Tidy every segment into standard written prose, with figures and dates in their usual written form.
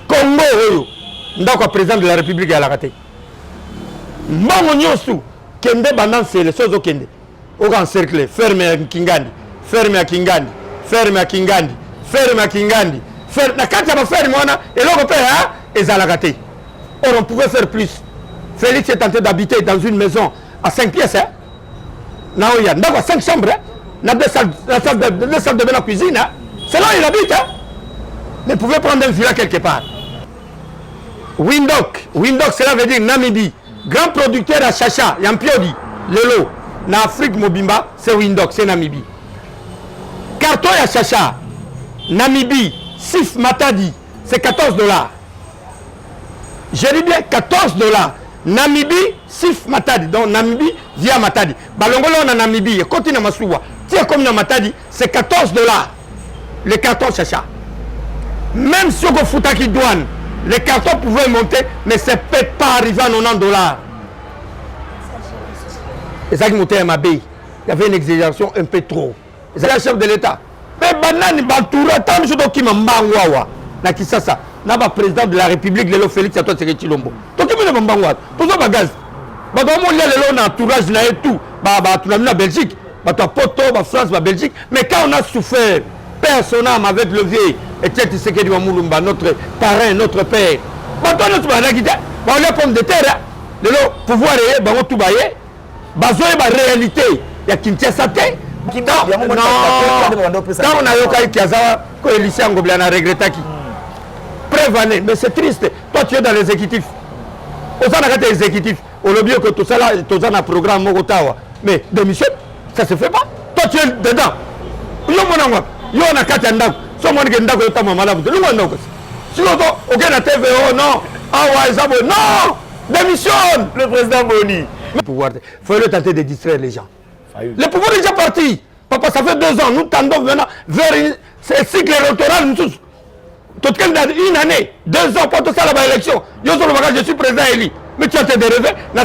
Congo, ndako président de la République à la raté. Mbango nyosu kende bandanse les choses au kende. Au encercler, ferme à Kingandi, ferme à Kingandi, ferme à Kingandi, ferme à Kingandi. Na kati ya faire mwana et l'autre père et à la raté. Or on pouvait faire plus. Félix est tenté d'habiter dans une maison à 5 pièces. Hein? Non, il y a 5 chambres. Hein? Deux salles de bain, la cuisine. Hein? C'est là où il habite. Hein? Mais il pouvait prendre un villa quelque part. Windhoek, cela veut dire Namibie. Grand producteur à Chacha, Yampiodi, Lelo. En Afrique, Mobimba, c'est Windhoek, c'est Namibie. Carton à Chacha, Namibie, Sif Matadi, c'est $14. Je dis bien $14. Namibie, Sif Matadi. Donc Namibie via Matadi. Balongolo on a Namibie, continue à Masuwa. Tiens comme dans Matadi, c'est $14. Le carton Chacha. Même si on fout qui douane, les cartons pouvaient monter, mais ça ne peut pas arriver à $90. Et ça qui montait à Mabé, il y avait une exagération un peu trop. C'est le chef de l'État. Mais banane, Bantoura, tant de choses qui m'ont mbangwawa. Na Kisasa, na ba président de la République, Lelo Félix Antoine Tshisekedi Tshilombo. Donc qui me mbangwawa. Tout ça bagage. Bah dans mon lien Lelo na entourage na et tout. Bah tu l'as mis en Belgique. Bah toi Poto, bah France, bah Belgique. Mais quand on a souffert, personne avec le vieux et Tshisekedi Mulumba, notre parrain, notre père. Bah toi notre parrain qui dit, bah on est pomme de terre. Lelo pouvoir et bah on tout bailler. Bah zoé bah réalité. Il y a Kinshasa te. Quand on a eu Kai Kiazawa, quand Elisha Ngobla a regretté qui prévané, mais c'est triste. Toi tu es dans l'exécutif. Au sein de l'exécutif, au lobby que tout ça là, tout ça dans le programme Mogotawa. Mais démission, ça se fait pas. Toi tu es dedans. Yo mon yo na kati ndako. So mon ke ndako yota mama la buto. Lu ndako. Sinon aucun na TV oh non. Ah ouais ça bon. Non! Démissionne le président Boni. Il faut le tenter de distraire les gens. Le pouvoir est déjà parti. Papa, ça fait 2 ans. Nous tendons maintenant vers un cycle électoral. Une année, 2 ans pour tout ça, la élection. Je suis président élu. Mais tu as été rêvé. Na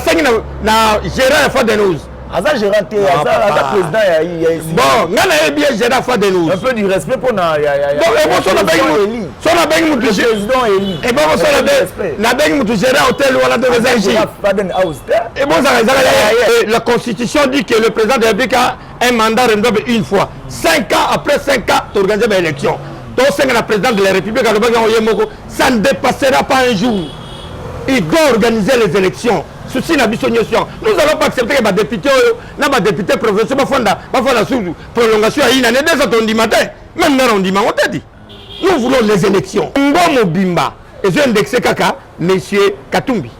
Gérard Fadenous. Aza Gérard T. Aza président. Bon, on a bien Gérard Fadenous. Un peu du respect pour na. Donc, et bon, on a bien le président élu. Et bon, on a bien le Gérard Hôtel ou la et bon, la Constitution dit que le président de la République a un mandat renouvelable une fois. 5 ans, après 5 ans, tu organises l'élection. Donc, c'est le président de la République, ça ne dépassera pas un jour. Il doit organiser les élections. Ceci n'a pas. Nous n'allons pas accepter que les députés, les députés professionnels vont faire la prolongation à une année, 2 ans, on dit matin. Même dans on dit matin, on dit. Nous voulons les élections. Ngomo Bimba, et je indexé Kaka, monsieur Katumbi.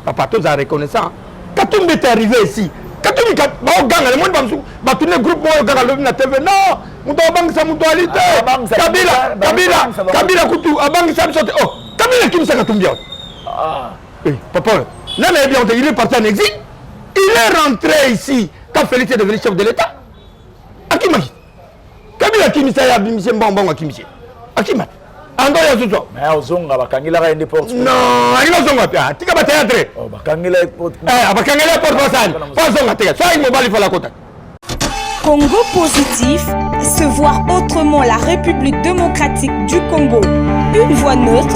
Papa, tous en reconnaissant. Katumbi est arrivé ici. Katumbi, le monde va tourner le groupe, on va le TV. Non, on doit banque sa mutualité. Kabila Koutou, à banque sa mutualité. Oh, Kabila qui me s'est Katumbi. Oui, papa, là, il est parti en exil. Il est rentré ici quand Félix est devenu chef de l'État. Akimaki. Kabila qui me s'est abimé, bon, Akimaki. Akimaki. Andoya Zuzo. Mais Ozonga, Bakangila a une porte. Non, il va zonga pia. Tika ba théâtre. Oh, Bakangila porte. Bakangila porte passage. Pas zonga tika. Ça il mobile il faut la côte. Congo positif, se voir autrement la République démocratique du Congo. Une voix neutre.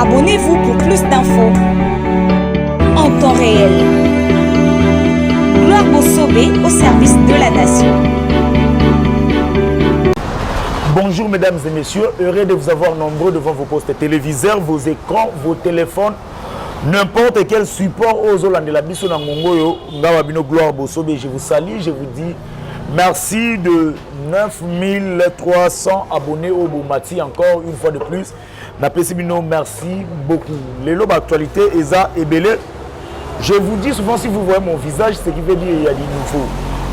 Abonnez-vous pour plus d'infos en temps réel. Gloire Bossobé au service de la nation. Bonjour mesdames et messieurs, heureux de vous avoir nombreux devant vos postes téléviseurs, vos écrans, vos téléphones, n'importe quel support aux Hollande de la Bisso Nangongoyo, Ngawabino Gloire Bossobé. Je vous salue, je vous dis merci de 9300 abonnés au Boumati, encore une fois de plus. Napesibino, merci beaucoup. Les lobes actualités, Eza et Belé. Je vous dis souvent, si vous voyez mon visage, ce qui veut dire qu'il y a du nouveau.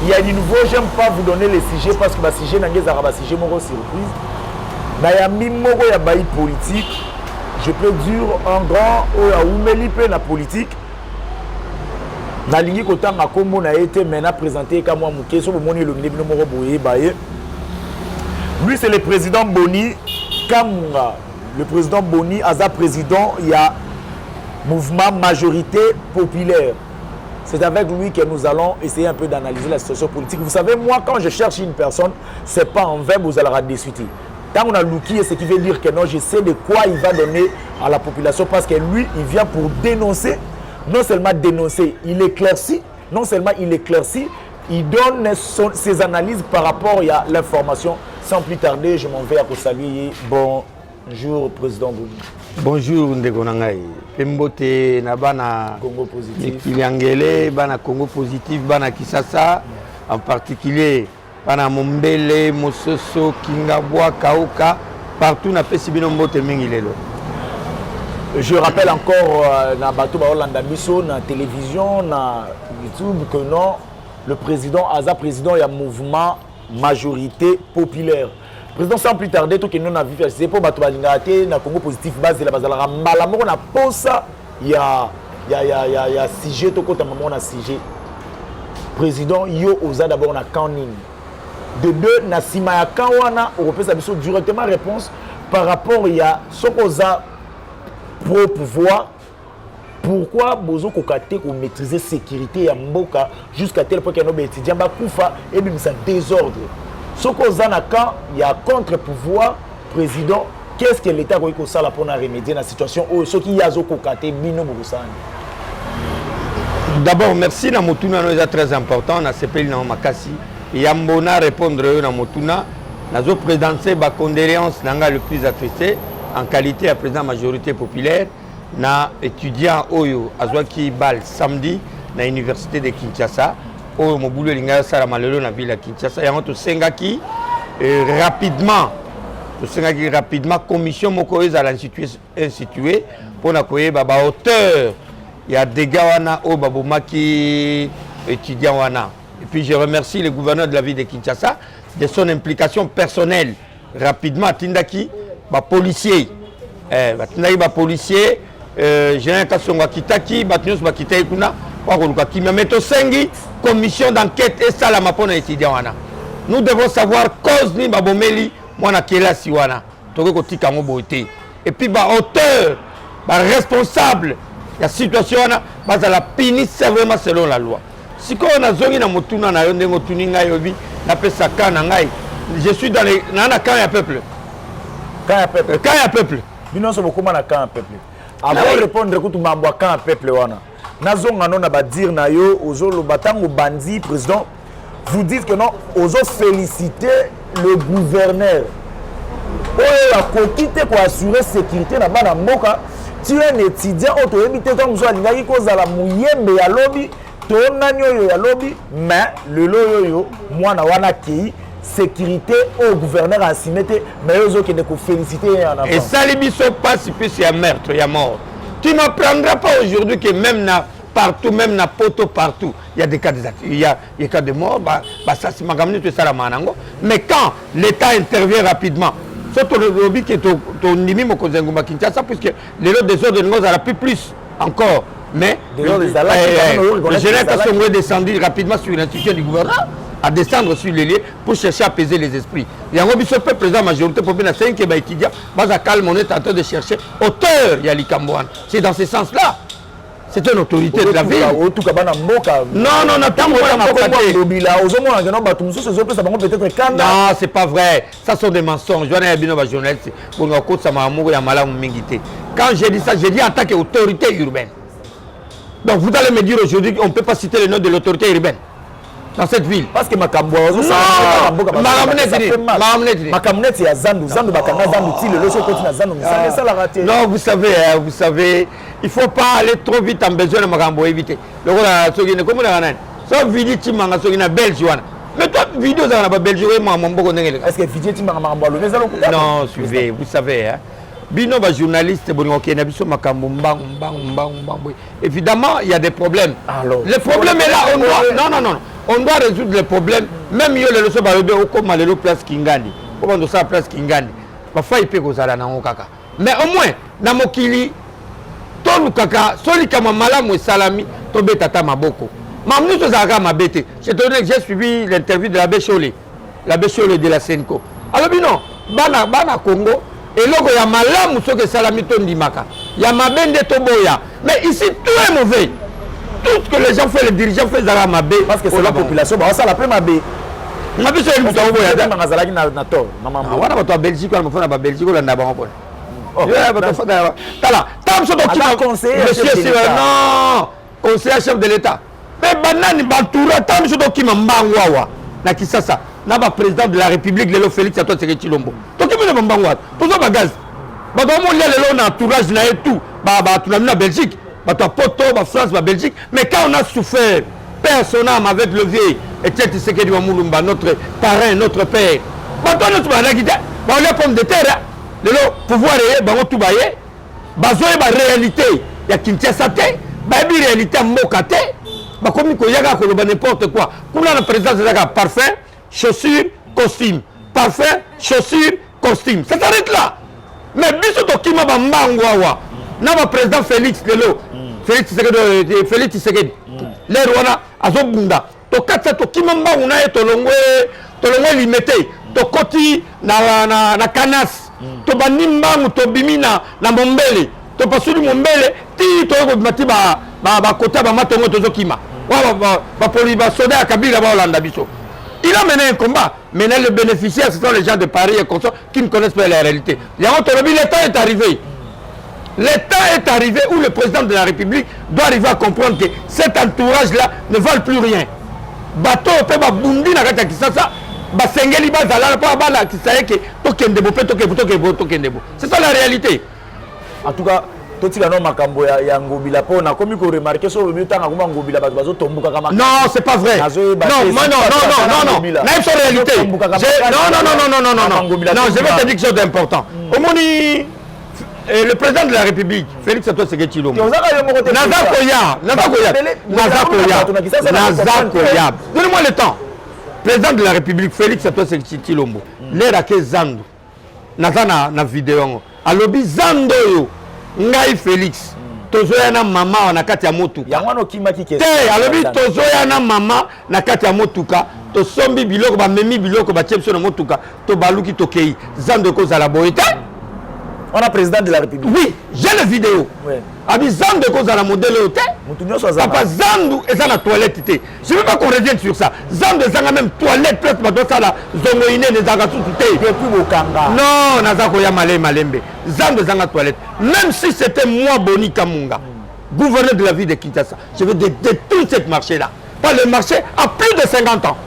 Il y a du nouveau, j'aime pas vous donner les sujets parce que les sujets n'ont pas de sujet, mon surprise. Mais il y a mimogo, il y a bail politique. Je peux dire un grand, il y a la politique. Na ligne côté ma combo a été maintenant présenté comme moi mouké sur le monde le lui c'est le président Boni Kamunga. Le président Boni Aza président, il y a mouvement majorité populaire. c'est avec lui que nous allons essayer un peu d'analyser la situation politique. Vous savez, moi, quand je cherche une personne, ce n'est pas en vain, vous allez la discuter. Quand on a Louki, ce qui veut dire que non, je sais de quoi il va donner à la population parce que lui, il vient pour dénoncer, non seulement dénoncer, il éclaircit, non seulement il éclaircit, il donne ses analyses par rapport à l'information. Sans plus tarder, je m'en vais à vous saluer. Bonjour, Président Bouni. Bonjour, Ndegonangaï. Pembote na bana Congo positif. Kiliangele, bana Congo positif, bana Kisasa, en particulier bana Mombele, Mososo, Kingabwa, Kauka, partout na Pesibino Mbote Mingilelo. Je rappelle encore na Bato Baolanda Biso, na télévision, na YouTube, que non, le président, Aza président, il y a un mouvement majorité populaire. Président, sans plus tarder, tout ce que nous avons vu, c'est pour Bato Balingate, na Congo positif, base de la base de la Rambala, on a posé, il y a sujet, tout côté, on a sujet. Président, yo oza d'abord na Kanin. De deux, na Simaya Kawana, Européen Sabiso, directement réponse par rapport à ce qu'on a pour pouvoir. Pourquoi Bozo Kokate pour maîtriser la sécurité à Mboka jusqu'à tel point que nos étudiants Bakoufa et même ça désordre. Ce qu'on a quand il y a contre-pouvoir, président, qu'est-ce que l'État doit faire pour remédier à la situation où ce qui y a Kokate Bino Boussan? D'abord, merci. Na Motuna est très important. Na CPL na Makasi. Yambona répondre na Motuna. Na zo présenté ba condoléances nanga le plus attristé en qualité à président majorité populaire. Na étudiant Oyo Azwaki Bal samedi na université de Kinshasa. Oyo Mobulo Linga Sala Malelo na ville de Kinshasa. Yango to sengaki rapidement. To sengaki rapidement commission moko eza instituée pour na koye baba auteur. Il y a des gars au Babomaki étudiants wana. Et puis je remercie le gouverneur de la ville de Kinshasa de son implication personnelle. Rapidement, Tindaki, policier. Tindaki, policier, général Kassonga Kitaki, Batnios Bakita Ikuna, Wakoluka Meto Sengi, commission d'enquête et ça la mapona étudiant wana. Nous devons savoir cause ni Babomeli, Mwana Kela Siwana, Toko Tikango Boité. Et puis, auteur, responsable. La situation est la puni sévèrement selon la loi. Si on a zone na motuna na yonde motuninga yobi na pesa kana ngai. Je suis dans les na camp ya peuple. Camp ya peuple. Camp ya peuple. Bino so bokoma na camp ya peuple. Avant de répondre kutu mambo camp ya peuple wana. Na zonga non na ba dire na yo ozolo batango bandi président. Vous dites que non, ozo féliciter le gouverneur. Oyo akokite ko assurer sécurité na bana mboka. Tu es un étudiant, tu es habité comme ça, tu as la mouyembe ya lobby, tu as ya lobby, mais le loyo, moi, na ki sécurité au gouverneur a simete, mais eux qui ne féliciter en avant. Et ça, les bisous passent, puis il y a meurtre, il y a mort. Tu ne m'apprendras pas aujourd'hui que même partout, même na poto partout, il y a des cas de cas de mort, ça c'est ma gamine, tout ça la manango. Mais quand l'État intervient rapidement, surtout le lobby qui est au Nimi Mokozenguma Kinshasa, puisque les lots des ordres de nous a plus encore. Mais le général Kassongo est descendu rapidement sur l'institution du gouvernement, à descendre sur les lieux pour chercher à apaiser les esprits. Il y a un peuple président majorité pour bien essayer qu'il y a étudiant, Baza Calme, on est en train de chercher auteur Yali Kambouane. C'est dans ce sens-là. C'est une autorité de la ville. Non, c'est pas vrai. Ça sont des mensonges. Quand j'ai dit ça, j'ai dit en tant qu'autorité urbaine. Donc vous allez me dire aujourd'hui qu'on ne peut pas citer le nom de l'autorité urbaine dans cette ville. Parce que Makambo, non, vous savez, il ne faut pas aller trop vite en besoin de Makambo éviter. Le rôle de comme on vidéo Timanga Sogina Belge. Mais toi, vidéo dans la Belge, est-ce que vidéo Timanga Makambo? Non, suivez, vous savez. Bino ba journaliste évidemment il y a des problèmes. Alors, le problème est là, on doit résoudre les problèmes. Même yo le leso ba rebe au comme le place Kingandi. Comment on ça place Kingandi. Ba fa ipe ko zala na okaka. Mais au moins na mokili to lukaka soli kama malamu salami to betata maboko. Mamnu to zaka mabete. J'ai suivi l'interview de l'abbé Cholé de la Senko. Alors bino bana Congo. Et là, il y a malamu ce que salami to ndimaka. Il y a mabende to boya. Mais ici tout est mauvais. tout ce que les gens font, les dirigeants font Zara Mabé. Parce que c'est la population, ça la première Mabé. On a vu sur une bouton. On va dans Belgique, on va dans Belgique, on va dans Belgique. Monsieur, non, conseiller chef de l'État. Mais banani Bantoura, tam so doki Mbangwawa. Na Kisasa, na ba président de la République, Lelo Félix Antoine Tshisekedi Tshilombo. Toki mine Mbangwawa. Tozo bagaz. Ba do mo lia lelo na entourage na et tout. Ba tunami na Belgique. Ba to Poto, ba France, ba Belgique. Mais quand on a souffert, personne avec le vieil Etienne Tshisekedi Mulumba, notre parrain, notre père. Ba to notre ba guide. Ba on les pommes de terre. Lelo pouvoir et ba tout bailler. Bazoé ba réalité. Ya Kinshasa te. Ba bi réalité mokate. Comme il y a n'importe quoi. Comme la présidence de parfum, chaussures, costume. Parfum, chaussures, costume. Ça s'arrête là. Mais biso qui m'a bambangwawa. Na président Félix Lelo. Félix Tshisekedi. Les Rwanda azobunda. To katsa to kimamba una et to longwe limité. To koti na kanas. To banimba to bimina na mombele. To pasuli mombele ti to ko mati ba kota ba matongo to zokima. Soda à Kabila, il a mené un combat. Maintenant, les bénéficiaires, ce sont les gens de Paris et consorts qui ne connaissent pas la réalité. L'État est arrivé. L'État est arrivé où le président de la République doit arriver à comprendre que cet entourage-là ne valent plus rien. Bateau, Bundi, c'est ça la réalité. En tout cas, non, c'est pas vrai. Non. C'est réalité. Non, je vais te dire quelque chose d'important. Au moins, le président de la République, Félix Antoine Tshisekedi Tshilombo. Nazakoya. Donnez-moi le temps. Président de la République, Félix Antoine Tshisekedi Tshilombo. L'air à Zando. Nazana na vidéo. Alobi Zando yo. Ngai Félix. Tozoya na mama na kati ya motuka. Yangwano kimaki kesi. Alobi tozoya na mama na kati ya motuka. To sombi biloko ba memi biloko ba tshepso na motuka. To baluki to kei. Zando ko za la boyete. On a président de la République. Oui, j'ai la vidéo. Oui. Abi Zando ko za la modèle hotel. Papa Zando est dans la toilette. Je ne veux pas qu'on revienne sur ça. Zando est dans la même toilette presque pas dans ça la zongoine les agasu tout. Non, nazako ya malembe. Zando est dans la toilette. Même si c'était moi Boni Kamunga, gouverneur de la ville de Kinshasa, je veux détruire cette marché là. Pas le marché à plus de 50 ans.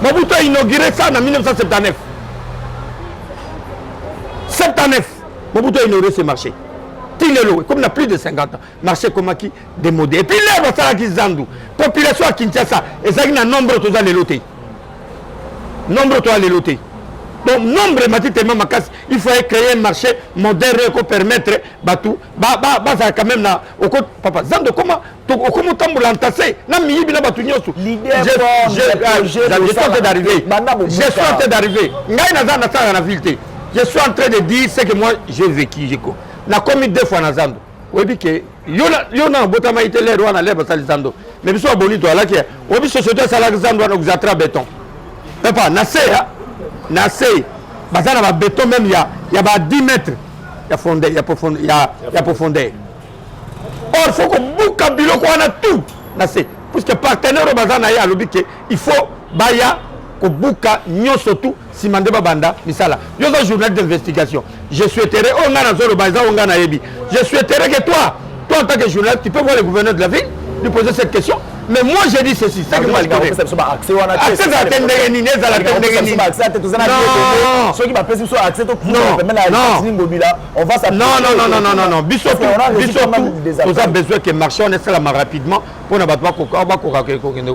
Mobutu a inauguré ça en 1979. 79. Mobutu a inauguré ce marché. Comme il a plus de 50 ans, marché comme qui démodé. Et puis là, il y a Zandou. Population à Kinshasa, et ça, il y a un nombre de les lotés. Nombre de les lotés. Donc, nombre de casse, il faut créer un marché moderne pour permettre Batou. Ça quand même là. Papa, Zandou, comment tu l'entasser? Je suis en train d'arriver. Je suis en train de dire ce que moi j'ai vécu. Na commis 2 fois na Zando. Obi ke yo na botama itele rwana leba sali Zando. Mais biso bonito ala ke obi société sala Zando na xatra béton. Papa na se bazana ba béton même ya ba 10 mètres. Ya fondé ya profondeur. Or faut que buka biloko wana tout na se parce que partenaire bazana ya lobi ke il faut baya ko buka nyoso tout Simandeba Banda, Misala. Je suis un journal d'investigation. Je souhaiterais, je souhaiterais que toi en tant que journaliste, tu peux voir le gouverneur de la ville, lui poser cette question. Mais moi, j'ai dit ceci. C'est que moi, je connais. Accès à la Tenderenine, à la Tenderenine. Non. Bissotou, vous avez besoin que marché, on essaie rapidement pour ne pas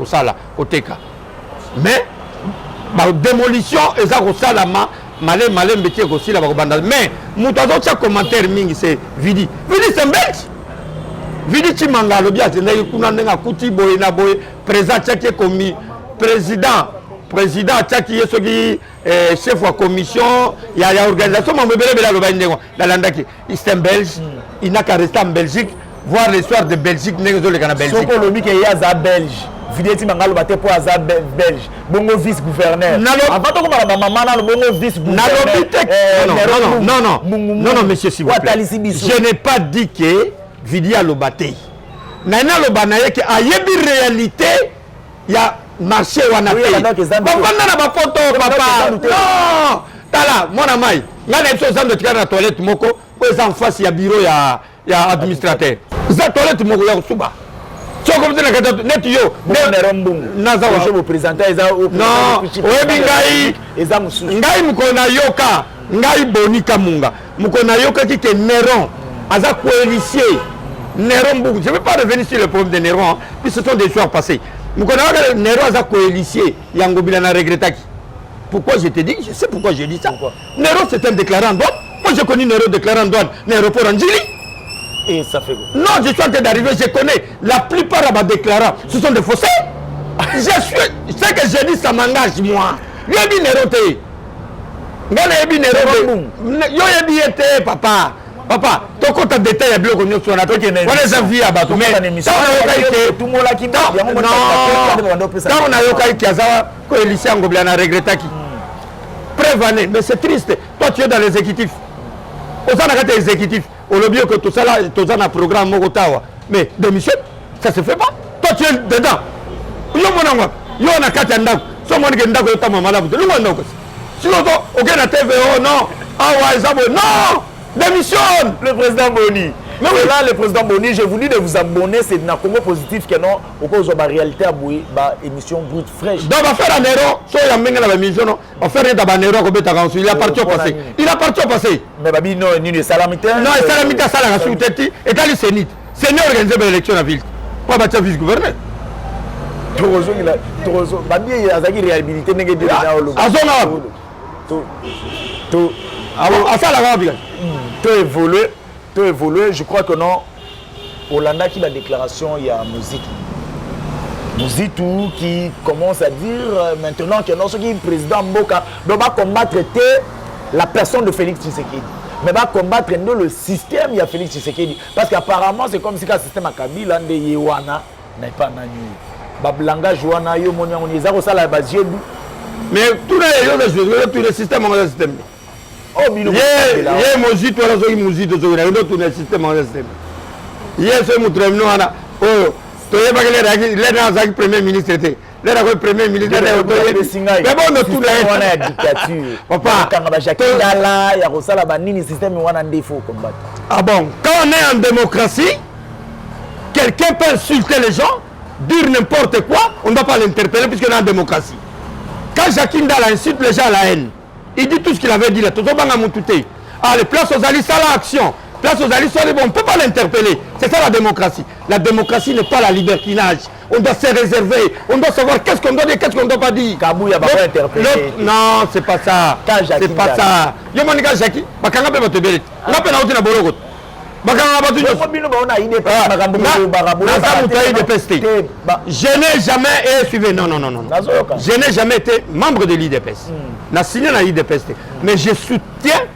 ça au TK. Mais, la démolition et ça salama malé métier aussi la banda mais mutazo cha commentaire mingi c'est Vidi c'est un belge Vidi Chimanga le bien c'est kuna ndenga kuti boy na boy président tchaki commis président tchaki yesogi chef de commission il y a organisation mambele bela lo bandengo la landaki c'est un belge il n'a qu'à rester en Belgique voir l'histoire de Belgique nengo le kana Belgique soko lobi ke ya za belge Vidéti Mangalo bate pour Azar belge, bongo vice-gouverneur. Avant de commencer ma maman le bongo vice-gouverneur. Non, monsieur Sibo. Je n'ai pas dit que Vidia Lobaté. Nana le banaye qui a une réalité, il y a marché ou en Afrique. Papa n'a pas photo, papa. Non, tala, mon ami, il y a des choses dans la toilette, moko, pour en face il y a bureau, il y a administrateur. La toilette, moko, il y a suba. Tu as comme ça, net yo. Naza wa vous présenter non, oyebi ngai mukona yoka, ngai bonika munga. Mukona yoka qui est Néron, aza coélicier. Néron, je ne vais pas revenir sur le problème de Néron, puis ce sont des histoires passées. Mukona yoka Néron aza coélicier, yango bilana regretaki. Pourquoi je te dis? Je sais pourquoi j'ai dit ça. Néron c'est un déclarant douane. Moi j'ai connu Néron déclarant douane, l'aéroport Anjili. Et ça fait quoi? Non, je suis en train d'arriver, je connais. La plupart de mes déclarants, ce sont des faussaires. Ce que j'ai dit, ça m'engage, moi. Yo yebi Néron te. Ngana yebi Néron. Yo yebi ete, papa. Papa, tu as un détail à bloc, on est sur la tête. On est en vie à battre. Mais ça, on a été. Tout le monde a quitté. Non, on a eu un qui a coalition en Gobelin, on a regretté qui. Prévané, mais c'est triste. Toi, tu es dans l'exécutif. Aux gens exécutif, au lobby que tout ça là, tout ça dans le programme Mogotawa. Mais démission, ça se fait pas. Toi tu es dedans. Yo monanga, yo na katanda. So mon genda ko tama malabu. Lu mon ndoko. Si on OK na TVO non. Ah ouais, ça non. Démissionne le président Boni. Mais oui. Là, le président Boni, j'ai voulu de vous abonner, c'est dans Congo positif que non, au cause de la réalité à bouillir, émission brute fraîche. Donc, on va faire un erreur, soit il y a une émission, on va faire un erreur, il a parti au passé. Il a parti au passé. Mais Babi, non, il y a Salamité. Non, il y a Salamité, ça l'a sous-têté, et dans le Sénit. C'est nous organisé l'élection à la ville. Pas battre vice-gouverneur. Babi, il y a une réhabilité négative. Tout évolué, je crois que non. Hollanda qui la déclaration, il y a Mouzitou qui commence à dire maintenant que non, ce qui est président Mboka doit combattre la personne de Félix Tshisekedi. Mais va combattre le système, il y a Félix Tshisekedi. Parce qu'apparemment, c'est comme si le système à Kabila, de Yewana, n'est pas nanu. Bablanga, Joana, Yomonia, on est à ça la base. Mais tout le système, on a le système. Oh, mais Mozito, tout le système, on a le système. Hier, ce moutremno, oh, tu es pas que premier ministre était. Là, le premier ministre était. Mais bon, nous tous les dictature. Papa, ah bon, quand on est en démocratie, quelqu'un peut insulter les gens, dire n'importe quoi, on ne doit pas l'interpeller puisqu'on est en démocratie. Quand Jacques Ndala insulte les gens à la haine, il dit tout ce qu'il avait dit là. Tout le monde a monté. Allez, place aux alliés, ça l'action. Place aux alliés, on ne peut pas l'interpeller. C'est ça la démocratie. La démocratie n'est pas la libertinage. On doit se réserver. On doit savoir qu'est-ce qu'on doit dire, qu'est-ce qu'on ne doit pas dire. Kabou, il n'y a pas interpellé. Non, c'est pas ça. C'est pas ça. Je m'en dis à Jackie. Je vais te dire. Je vais te dire. Je n'ai jamais suivi. Non. Je n'ai jamais été membre de l'IDPS. Je n'ai signé dans l'IDPS. Mais je soutiens,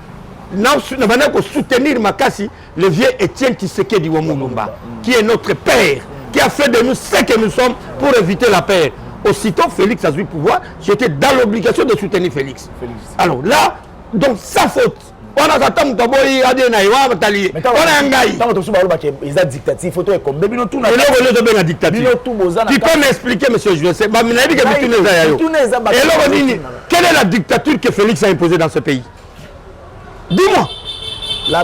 soutenir Makassi, le vieux Étienne Tshisekedi Wamulumba, qui est notre père, qui a fait de nous ce que nous sommes pour éviter la paix. Aussitôt Félix a eu le pouvoir, j'étais dans l'obligation de soutenir Félix. Alors là, donc sa faute. On a attendu que boy a dit naïwa batali. On a ngai. Tant que tu vas ils ont dictature, photo est comme bébé non tout na. Tu peux m'expliquer monsieur José? Bah mina dit que tu ne sais pas. Et alors quelle est la dictature que Félix a imposée dans ce pays? Dis-moi. La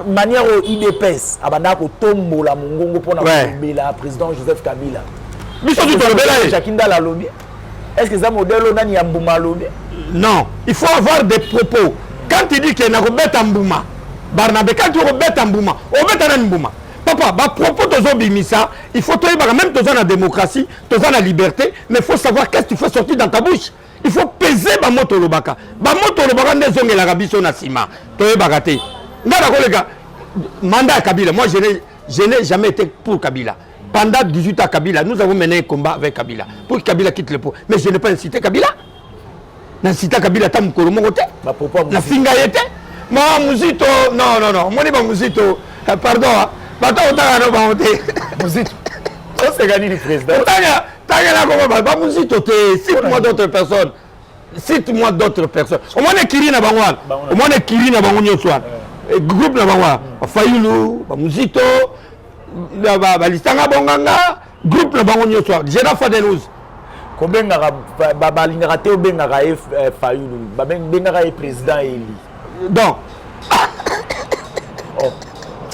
manière au IDPS abanda ko tombo la mongongo pour la président Joseph Kabila. Biso tu tombé là. Jacques Ndala lobby. Est-ce que ça modèle nani ya mbuma lobby? Non, il faut avoir des propos. Quand tu dis qu'il y a un robet en Bouma, Barnabé, quand tu robet en Bouma, robet en Bouma, papa, propos de Zobimisa, il faut te dire, même dans la démocratie, dans la liberté, mais il faut savoir qu'est-ce que tu fais sortir dans ta bouche. Il faut peser Bamoto Lobaka. Bamoto Lobaka n'est pas l'Arabie Sonasima. Tu es bagaté. Mandat Kabila, moi je n'ai jamais été pour Kabila. Pendant 18 ans Kabila, nous avons mené un combat avec Kabila. Pour que Kabila quitte le pouvoir. Mais je n'ai pas incité Kabila. Nansita Kabila tam kolomo côté na finga yete moi Muzito non moi ni ba Muzito pardon bato otanga no ba ote Muzito on s'est gagné le président tanga la ba Muzito te cite-moi d'autres personnes au moins Kiri na bangwan au moins Kiri na bango nyoswan groupe na bangwa Fayulu ba Muzito balistanga bonganga groupe na bango nyonso gérant Fadenous kobengaka balingaka te obengaka ye Fayulu babengaka ye président Eli donc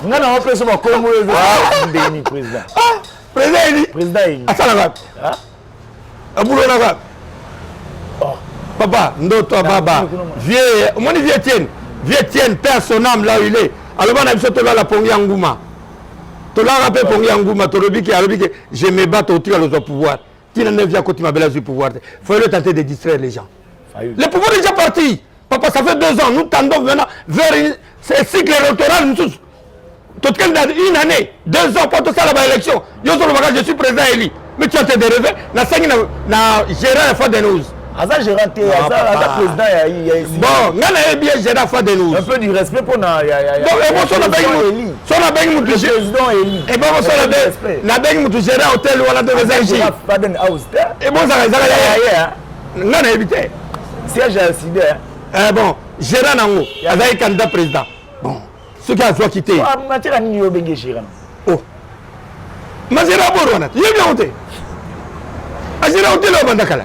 nga na opesa makombo ndeni président président Eli asalaka abulonaka papa ndoto baba vieux moni vieux Etienne père son âme là où il est alors on a biso tola la pongi ya nguma tola rapé pongi ya nguma tolobiki alobiki je me bats au tir le pouvoir tina ne vient côté ma belle du pouvoir faut le tenter de distraire les gens le pouvoir est déjà parti papa ça fait 2 ans nous tendons maintenant vers ce cycle électoral nous tous une année 2 ans pour tout ça la élection yo solo baka je suis président Eli mais tu as te de rêver na sengi na gérant Fadenous Aza gérant te, aza président ya ici. Bon, ngana e bien gérant Fadenous. Un peu du respect pour na ya. Donc et bon so na bengi mutu président Eli. Et bon so na bengi mutu gérant hôtel wala de réserve. Faden House. Et bon ça ya. Ngana éviter. Siège incident. Bon, gérant nango, aza candidat président. Bon, ce qui a soit quitté. Ah, matira ni yo bengi gérant. Oh. Mazira borona, yo bien honte. Azira hôtel au bandakala.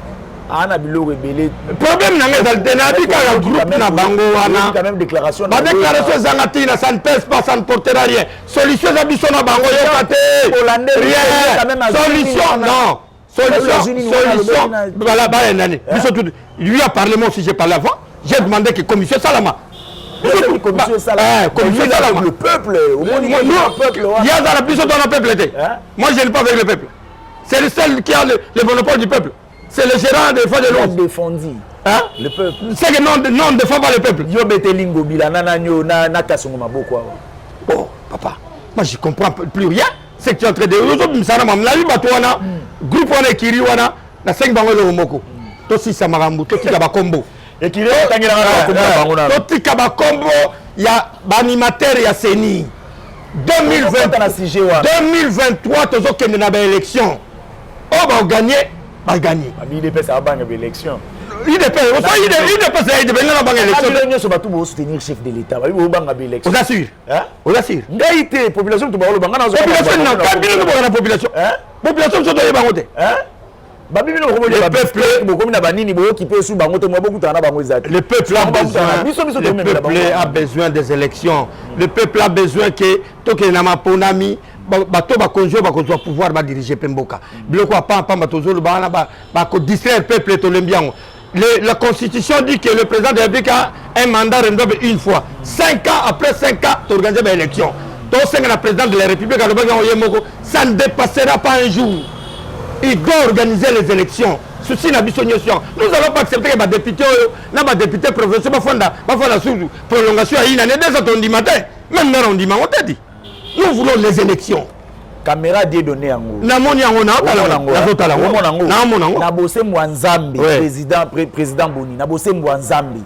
Ana biloko ebele problème na ngai alternative kaka groupe na bango wana quand même déclaration ba déclaration zanga tina ça ne pèse pas ça ne portera rien solution za biso na bango yoka te rien solution non solution voilà ba nani biso tout lui a parlé moi aussi j'ai parlé avant j'ai demandé que commission Salama commission Salama le peuple au moins le peuple il y a dans la biso dans le peuple moi je n'ai pas avec le peuple c'est le seul qui a le monopole du peuple. C'est le gérant de Fadenous. Défendu. Hein? Le peuple. C'est que non défend pas le peuple. Yo betelingo bilana na kasongo maboko. Oh, papa, moi je comprends plus rien. C'est que tu es en train de aujourd'hui ça na la liba toana groupe wana kiri wana na 5 bango le moko. To si ça marambu to tika ba combo. Et kiri tangela na combo bango na. To tika ba combo ya ba animateur ya Seni. 2023 tozo kende na ba élection. Oh ba gagner. Pas gagné. Il dépêche à la banque d'élection. Il dépêche à la banque d'élection. Il soutenir le chef de l'État. Il banque d'élection. On assure. On assure. Gaïté, population, tu vas le banque. Population, non. Pas bien de la population. Population, tu dois y bangoter. Le peuple a besoin des élections. Le peuple a besoin que tout que na maponami bato ba konjo ba konjo pouvoir ba diriger Pemboka. Biloko pa batozo le bana ba distraire le peuple to lembiango. La constitution dit que le président de la République a un mandat renouvelable une fois. 5 ans après 5 ans tu organises une élection. Donc c'est le président de la République ça ne dépassera pas un jour. Il doit organiser les élections. Ceci n'a pas nous n'allons pas accepter que les députés, les députés professeurs, sous prolongation à une année, dès on dit matin, même on dit matin. Nous voulons les élections. Caméra des données en haut. Namoni en haut, Nabose Mwanzambi, président Boni, Nabose Mwanzambi.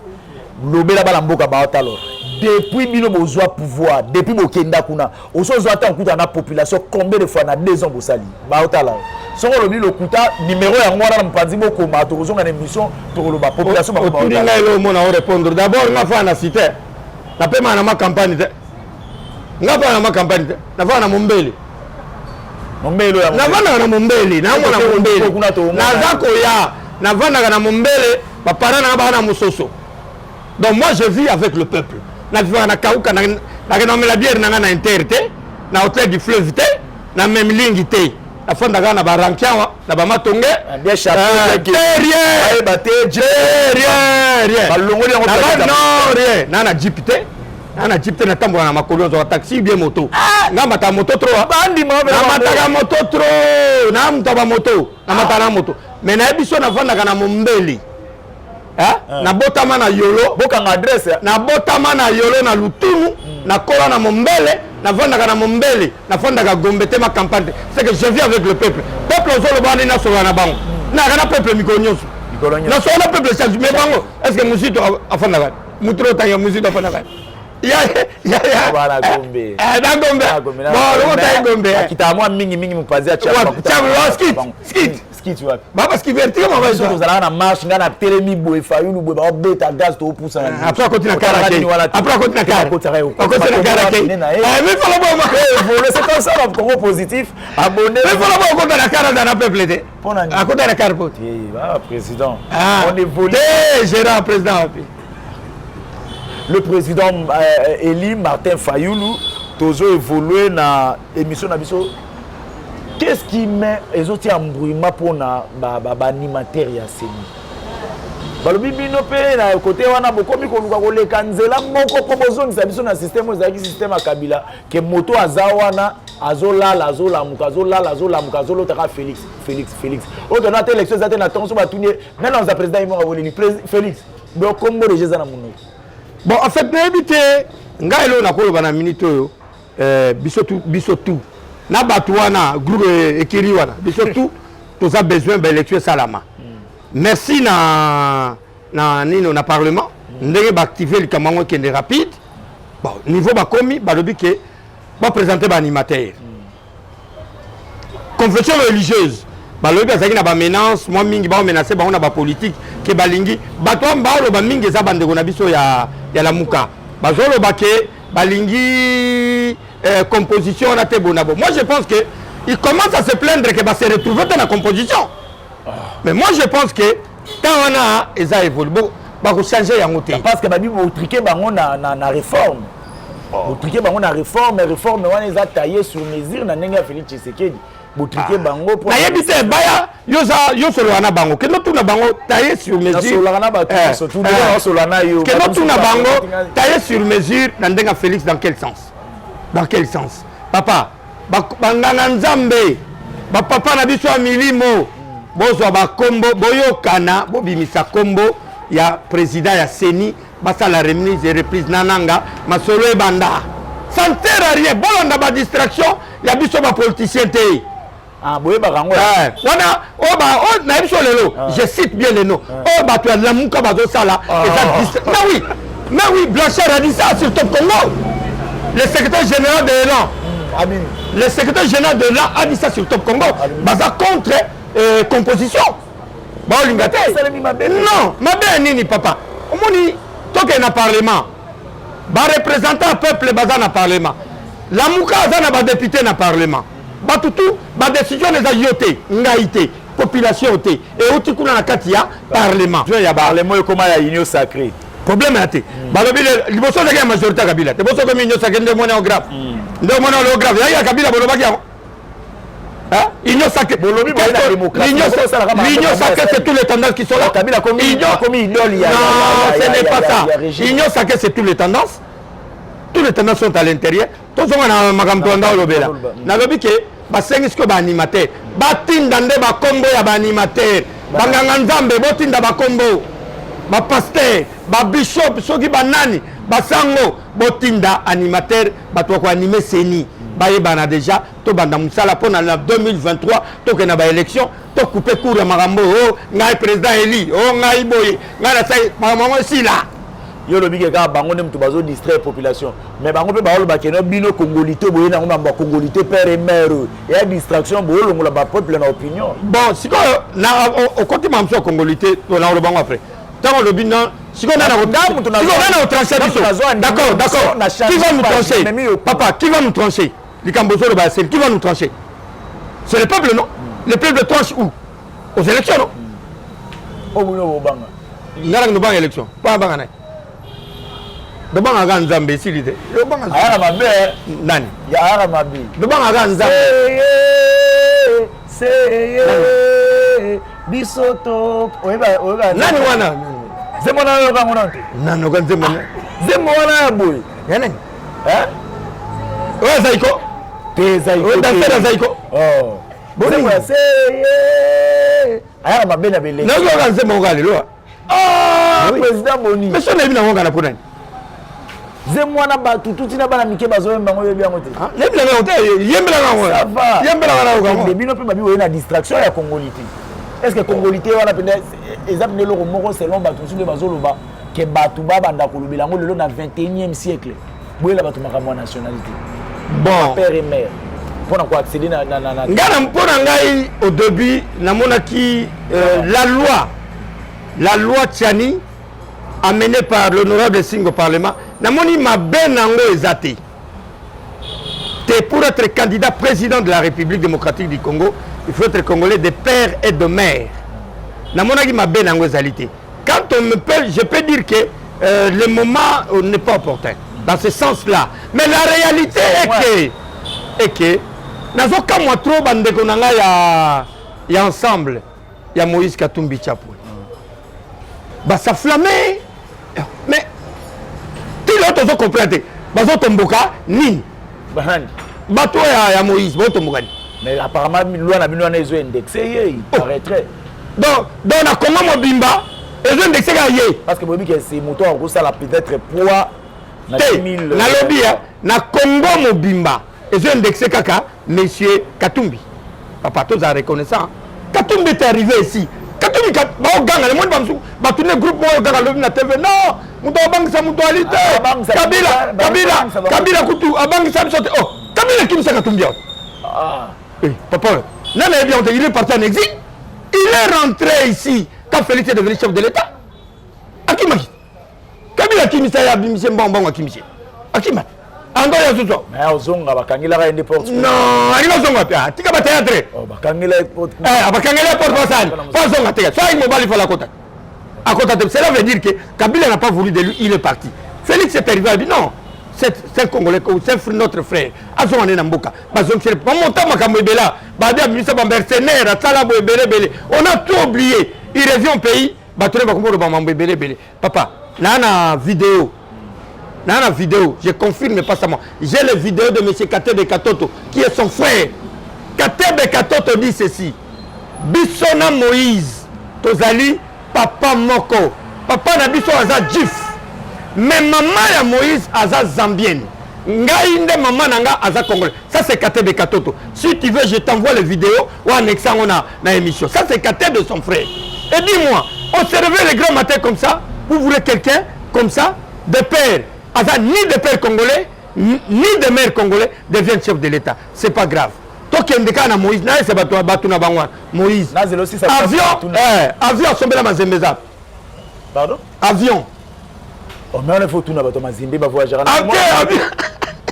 Lobela balamboka baotalo. Depuis bino bozwa pouvoir, depuis bokenda kuna, osozo ata okuta na population combien de fois na 2 ans bosali. Baotala. Soko lobi lokuta numéro ya ngwana mpanzi boko ma to kozonga na émission to loba population ba baotala. Otulinga elo mona o répondre. D'abord nga fa na cité. Na pema na ma campagne. Nga fa na ma campagne. Na fa na Mombele. Mombele ya. Na fa na Mombele, na mona Mombele. Na zako ya, na va na Mombele, ba parana na ba na Musoso. Donc moi je vis avec le peuple. Na vivre na kauka na la bière na na interte, na hôtel du fleuve té, na même ligne té. Na fonda na ba rankiawa, na ba matonge. Bien chapeau. Rien. Rien. Balongoli ngo non rien. Na jipité. Na jipité na tambo na makolo zo taxi bien moto. Na mata moto trop. Bandi mo na mata moto trop. Na mta moto. Na mata na moto. Mais na biso na fonda na Mombeli. Na botama na yolo bokanga adresse na botama na yolo na Lutunu na kola na Mombele na vanda na Mombele na fonda ka gombete ma campagne c'est que je vis avec le peuple ozolo bani na sola na bango na kana peuple mikonyoso na sola peuple change mais bango est-ce que musito afanda ka mutro tanga musito afanda ka ya bala gombe na gombe bon lo ta gombe kitamwa mingi mupazi acha skit biscuit tu vois. Bah parce qu'il vertige mon Ils sont allés en marche, ngana télémi boy Fayoulou boy ba beta gaz to pousse na. Après on continue à karaké. Après on continue à karaké. On continue à karaké. Ah mais faut le c'est comme ça le Congo positif. Abonné. Mais faut le continue à karaké dans la peuple été. À côté de la carte. Président. On est volé gérant président. Le président Eli Martin Fayoulou toujours évolué dans l'émission Nabiso. Qu'est-ce qui met les autres embrouillements pour l'animateur ya Seni? Balobi bino pe na côté wana bokomi ko luka ko lekanzela moko po bozongisa biso na système ozaki système ya Kabila ke moto azawana azolala azolotaka Félix autre na élection zate na tension batuni mais dans le président Imo Abolini Félix bo kombo de jeza na muno. Bon en fait na éviter ngailo na ko bana minute oyo biso tout na batouana groupe ekiri wana biso tout a besoin d'élection salama. Merci na parlement ndenge ba activer le cameroun qui est rapide. Bon niveau ba komi ba lobi ke ba présenter ba animateur. Confession religieuse ba lobi azaki na ba menace moi mingi ba menacer ba on a ba politique ke balingi bato ba lo ba mingi za bande na biso ya la muka. Ba zolo ba ke balingi composition on a été bonabo. Moi je pense que il commence à se plaindre que va se retrouver dans la composition. Mais moi je pense que quand on a ça évolue bon va changer en côté. Parce que babi au triquer bango na réforme. Au triquer bango na réforme on les a taillé sur mesure na ndenge Félix Tshisekedi. Au triquer bango pour. Na yebite baya yo solo na bango que notre na bango taillé sur mesure. Solo na ba surtout solo na yo. Que notre na bango taillé sur mesure na ndenge Félix dans quel sens? Dans quel sens? Papa banganga nzambe ba papa na biso milimo bozo ba kombo boyokana bobimisa kombo ya président ya Seni basa la remise et reprise nananga masolo e banda sans terre à rien bolanda ba distraction ya biso ba politicien te boye ba rango wana na biso lelo je cite bien les noms ba to la muka bazo sala mais oui Blanchard a dit ça sur Top Congo. Le secrétaire général de l'Élan, le secrétaire général de l'Élan a dit ça sur Top Congo. Baza contre composition. Bah Lingate. Non, ma bien nini papa. Omoni toke na parlement. Ba représentant peuple baza na parlement. La muka za na député na parlement. Ba tutu ba décision les ayoté, ngaité, population té et oti kuna na katia parlement. Il y a parlement comment il y a union sacrée. Problème là, balobi le bosso de la majorité Kabila. Te bosso comme union sacrée de monographe. De monographe, il y a Kabila bolobaki. Hein? Union sacrée. Bolobi l'union sacrée c'est tous les tendances qui sont là. Kabila comme idole. Non, ce n'est pas ça. L'union sacrée c'est toutes les tendances. Toutes les tendances sont à l'intérieur. Tous on a makamtonda olobela. Na lobi ke ba sengisko ba animateur. Ba tinda nde ba kombo ya ba animateur. Banganga nzambe botinda ba kombo. Ba pasteur, ba bishop, soki banani, ba sango, botinda animateur, ba to ko animer Seni. Ba yebana déjà to banda musala pona na 2023 to ke na ba élection, to couper court ya marambo, ngai président Eli, ngai boye, ngai na sai mamango sila. Yo lobi ke ka bango nem to bazo distraire population. Mais bango pe ba ba keno bino congolité boye na ngomba congolité père et mère. Il y a distraction boye longola ba peuple na opinion. Bon, si ko na au côté mamso congolité, to na lo bango après. Le bilan, si on a d'accord, qui va nous trancher? Papa, qui va nous trancher? Qui va nous trancher? C'est le peuple, non? Le peuple tranche où? Aux élections, non? Il y a une élection. Pas à de bang à Ganzambe, s'il était. Le bang à Nani. Yaramabi. Le bang à Ganzambe. C'est Bisoto. Nani wana. Zemona yo bango nante. Nano kan zemona. Zemona boy. Yana. Ouais Zaiko. Te Zaiko. Ouais dans Zaiko. Oh. Boni c'est aya mabena bele. Na yo kan zemona lelo. Ah, président Boni. Mais son ebi na ngana pour nani. Zemona ba tututi na bana mike bazo mbango yebi yango te. Ah, lebi na ngote yembela ngo. Ça va. Yembela ngana ngo. Debi no pe babi we na distraction ya congolité. Est-ce que congolité wana pende exemple le moko selon batu sur les bazoloba que batu baba ndako lobelango lelo na 21e siècle. Boye la batu makamwa nationalité. Bon. Père et mère. pour accéder à au début, la loi Tchani, amenée par l'honorable Singh au Parlement, namoni ma benango ezate. Pour être candidat président de la République démocratique du Congo, il faut être congolais de père et de mère. Namonaki ma benango ezalité. Quand on me peut, je peux dire que le moment n'est pas opportun. Dans ce sens-là. Mais la réalité est que nazoka moi trop bande konanga ya ensemble ya Moïse Katumbi Chapwe. Bah ça flammé. Mais tout l'autre zo comprendre. Bazo tomboka ni. Bato ya Moïse bo tombokani. Mais apparemment loi na bino na ezo indexé il paraîtrait. Donc na comment mobimba ezo indexé ga yé. Parce que bobi que c'est moto en ça la peut-être poids na 2000 na lobby na Congo mobimba ezo indexé kaka monsieur Katumbi. Papa tous a reconnaissant. Katumbi est arrivé ici. Katumbi ba ganga le monde bamsu ba tourner groupe mo ganga lobby na TV non muto bangisa mutualité Kabila kutu abangisa bisote oh Kabila qui nous a Katumbi. Ah papa non mais bien il est parti en exil. Il est rentré ici quand Félix est devenu chef de l'État. Akimaki. Kabila Kimisa ya bimise mbongo Kimisi. Akimaki. Ando ya zuzo. Mais ozonga bakangila ka indépendance. Non, akila zonga pia. Tika ba théâtre. Oh bakangila bakangila porte passage. Pas zonga tika. Soit il mobile faut la kota. À côté de cela veut dire que Kabila n'a pas voulu de lui, il est parti. Félix est arrivé a dit non. C'est un Congolais, c'est notre frère. On a tout oublié. Il revient au pays. Papa, nana vidéo. Je confirme pas ça moi. J'ai les vidéos de M. Katebe Katoto, qui est son frère. Katebe Katoto dit ceci. Bissona Moïse, Tozali, papa Moko. Papa na biso aza Jif. Mais maman ya Moïse aza zambienne. Ngai nde maman nanga aza congolais. Ça c'est Katebe Katoto. Si tu veux je t'envoie les vidéos ou annexant on a na émission. Ça c'est Katebe de son frère. Et dis-moi, on se réveille les grands matins comme ça. Vous voulez quelqu'un comme ça de père aza ni de père congolais ni de mère congolais devient chef de l'État. C'est pas grave. Toi qui es na Moïse, na c'est batuna bangwa. Moïse. Avion sombela mazembeza. Pardon? Avion. Oh, mais on faut tout na bato mazimbe ba voyager na ba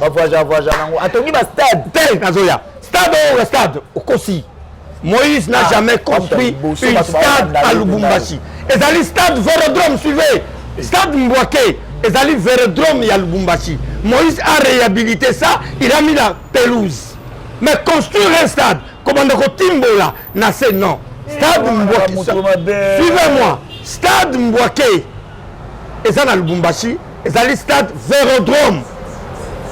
voyager nango atongi ba stade nazoya stade okosi Moïse n'a jamais construit un stade à Lubumbashi. Ezali stade Vélodrome suivez stade Mbwake ezali Vélodrome ya Lubumbashi. Moïse a réhabilité ça, il a mis la pelouse. Mais construire un stade comme on a Timbola na c'est non. Stade Mbwake. Suivez-moi. Stade Mbwake. Ezali na Lubumbashi, ezali stade Vélodrome.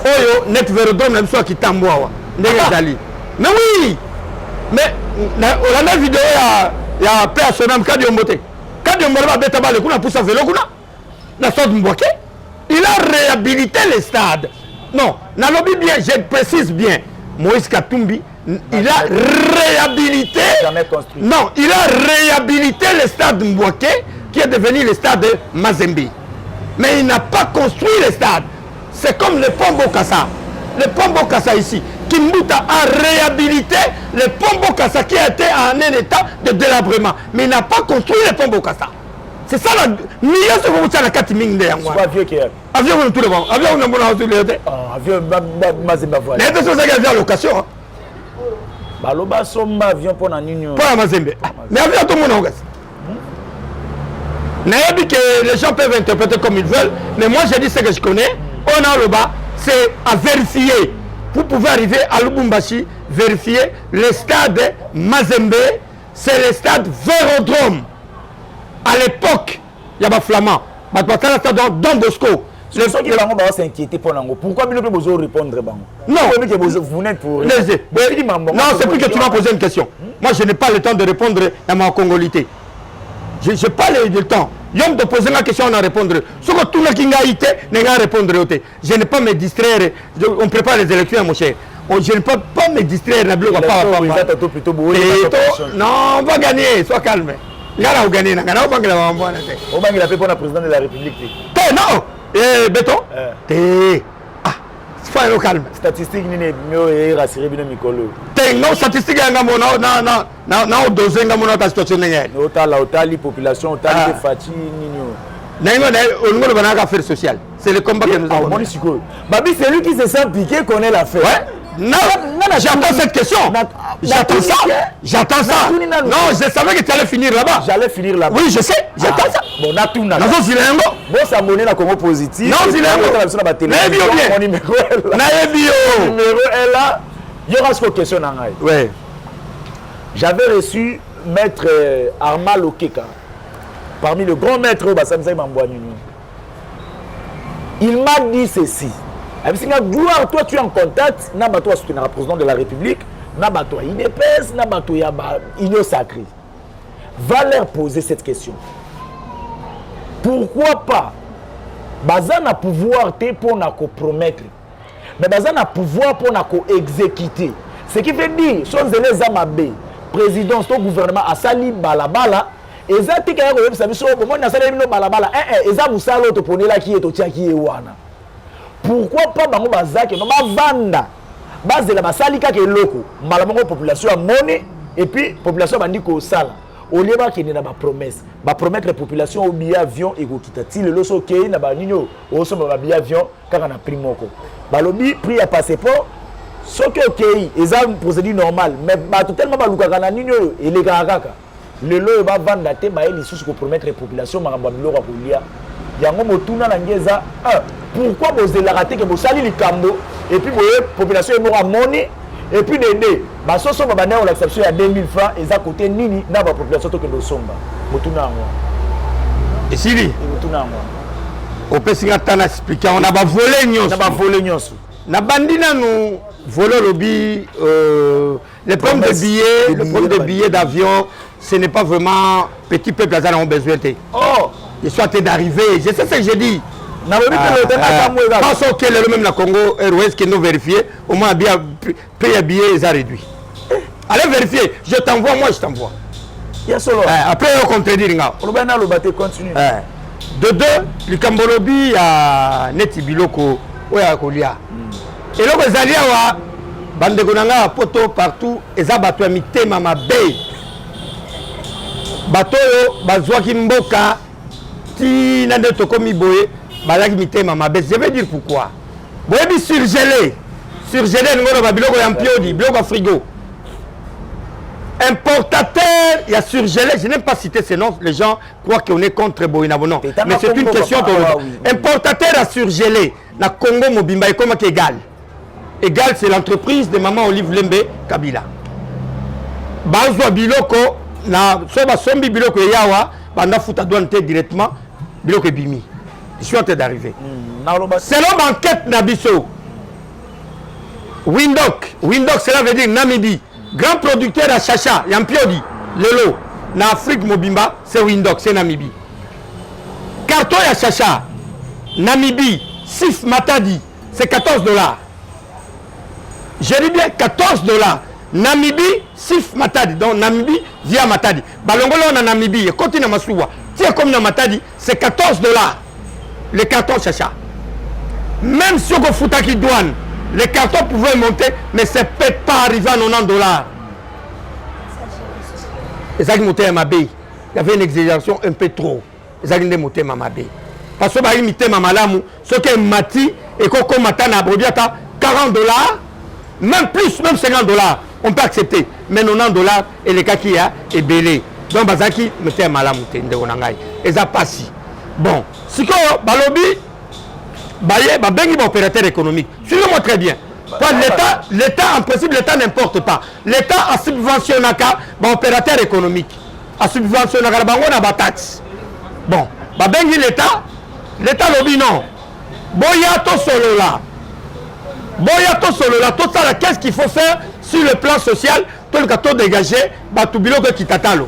Oyo net Vélodrome na biso ki tambwa ndenge ezali. Mais oui. Mais on a vidéo ya père sonam Kadiombote. Kadiombote ba beta ba le kuna poussa vélo kuna. Na stade Mbwake. Il a réhabilité le stade. Non, na lobby bien, je précise bien. Moïse Katumbi, il a réhabilité. Jamais construit. Non, il a réhabilité le stade Mbwake qui est devenu le stade de Mazembe. Mais il n'a pas construit le stade. C'est comme le pont Bokassa. Le pont Bokassa ici. Kimbuta a réhabilité le pont Bokassa qui a été en un état de délabrement. Mais il n'a pas construit le pont Bokassa. C'est ça la... Avion, on tout le monde. Avion, on a tout le monde. Avion, Mazembe voyage. Mais c'est ça qu'il y a en location. Baloba somma avion pour la Union. Pour la Mazembe. Mais avion, tout le monde. Naïbi que les gens peuvent interpréter comme ils veulent, mais moi je dis ce que je connais. On a le bas, c'est à vérifier. Vous pouvez arriver à Lubumbashi, vérifier le stade Mazembe, c'est le stade Vélodrome. À l'époque, il y a des flamands. Mais le stade Don Bosco. Les gens qui vont s'inquiéter pour nous. Pourquoi vous ne pouvez pas répondre? Non, vous n'êtes pour. Non, c'est plus que tu m'as posé une question. Moi, je n'ai pas le temps de répondre à ma congolité. Je n'ai pas le temps. Yom de poser la question, on a répondre. Ce que tout le monde a été, on a répondre. Je ne peux pas me distraire. On prépare les élections, mon cher. Je ne peux pas me distraire. Non, on va gagner. Sois calme. On va gagner. On va gagner. On va gagner pour la présidente de la République. Non. Béton. Ah, pourquoi il est calme? Statistique nini mieux rassurer bien Mikolo. T'es non statistique nga mona na doser nga mona ta situation ngene. Otali population otali fati nini. Nengo on le banaka affaires sociales. C'est le combat que nous avons. Babi c'est lui qui se sent piqué connaît l'affaire. Ouais. Non, j'attends cette question. J'attends ça. J'attends ça. Non, je savais que tu allais finir là-bas. J'allais finir là-bas. Oui, je sais. J'attends ça. Bon, na tout na. Non, Zilengo. Bon, s'abonner à Congo Positif. Non, Zilengo. Mon numéro est là. Mon numéro est là. Il y aura ce question dans l'ail. Oui. J'avais reçu maître Arma Lokeka. Parmi les grands maîtres, il m'a dit ceci. Gloire, toi tu es en contact, toi tu es le président de la République, toi IDPS, toi Union Sacrée. Va leur poser cette question. Pourquoi pas Bazan a pouvoir pour nous promettre, mais Bazan a pouvoir pour nous exécuter. Ce qui veut dire, si on est Zamabé, président, son gouvernement a sali balabala, et ça qui est au balabala, et ça vous savez l'autre pour là qui est au Tchaki et Wana. Pourquoi pas bango bazaki no bavanda base la basalika ke loko malamongo population a monnaie et puis population bandi ko sala au lieu ba kene na ba promesse ba promettre population au billet avion et ko kitati le loso ke na ba ninyo o so ba billet avion kaka na prix moko balobi prix à passeport so que ok eza procédure normale mais ba tellement ba luka kana ninyo et les kaka le lo ba vanda te ba eli sous ko promettre population maramba biloko ko lia yango motuna na ngeza pourquoi vous avez raté que vous salez les cambo et puis vous la population est à monnaie et puis des basoso babane on l'acception à 2000 francs et ça côté nini na ba population to que do somba motuna ngo et Sili motuna ngo au pesinga tana expliquer on a ba volé nyonso na bandina nous voler lobby les pommes de billets le problème de billets d'avion ce n'est pas vraiment petit peuple là ont besoin de ils sont d'arriver je sais ce que j'ai dit. Parce que le même la Congo Airways qui nous vérifié, au moins bien payer billet ils ont réduit. Allez vérifier, je t'envoie, moi je t'envoie. Après on contredire. Continue. De deux, le Cambolobi a neti biloko oya kolia. Et là les alliés wa bande gonanga poto partout et abato mitema mabe. Bato bazwa kimboka ti na ndeto komi boye. Je vais dire pourquoi. Vous avez surgelé. Surgelé, nous avons biloko yampiodi, biloko frigo. Importateur, il y a surgelé. Je n'aime pas citer ces noms. Les gens croient qu'on est contre Boïnabono. Mais c'est une question. Importateur a surgelé. La Congo Mobimba est comme égal. Égal, c'est l'entreprise de Maman Olive Lembe Kabila. Bazwa biloko, na soba sombi biloko yawa, banda futa douane directement, biloko bimi. Je suis en train d'arriver. Selon l'enquête Nabiso, Windhoek, cela veut dire Namibie, grand producteur à Chacha, Yampiodi, Lelo, en Afrique Mobimba, c'est Windhoek, c'est Namibie. Carton à Chacha, Namibie, Sif Matadi, c'est $14. Je dis bien $14. Namibie, Sif Matadi, donc Namibie via Matadi. Balongolo on a Namibie, et continue à Masuwa. Tiens comme dans Matadi, c'est $14. Les cartons Chacha. Même si on fout à qui douane, les cartons pouvaient monter, mais ça ne peut pas arriver à $90. Et ça qui montait à Mabé. Il y avait une exagération un peu trop. Et ça qui montait à Mabé. Parce que il y a une Mamalamu, ce qui est Mati et Koko Matana à Brodiata, $40, même plus, même $50, on peut accepter. Mais $90 et les cas qui y a est belé. Donc Bazaki mettait à Malamu, et ça passe. Bon, si Balobi, bengi opérateur économique. Suivez-moi très bien. L'État, en principe, l'État n'importe pas. L'État a subventionné opérateur économique. A subventionné la taxe. Bon, bengi l'État lobby non. Boyato solo là. Tout ça, qu'est-ce qu'il faut faire sur le plan social? Tout le gâteau dégagé, Batubilo qui tatalo.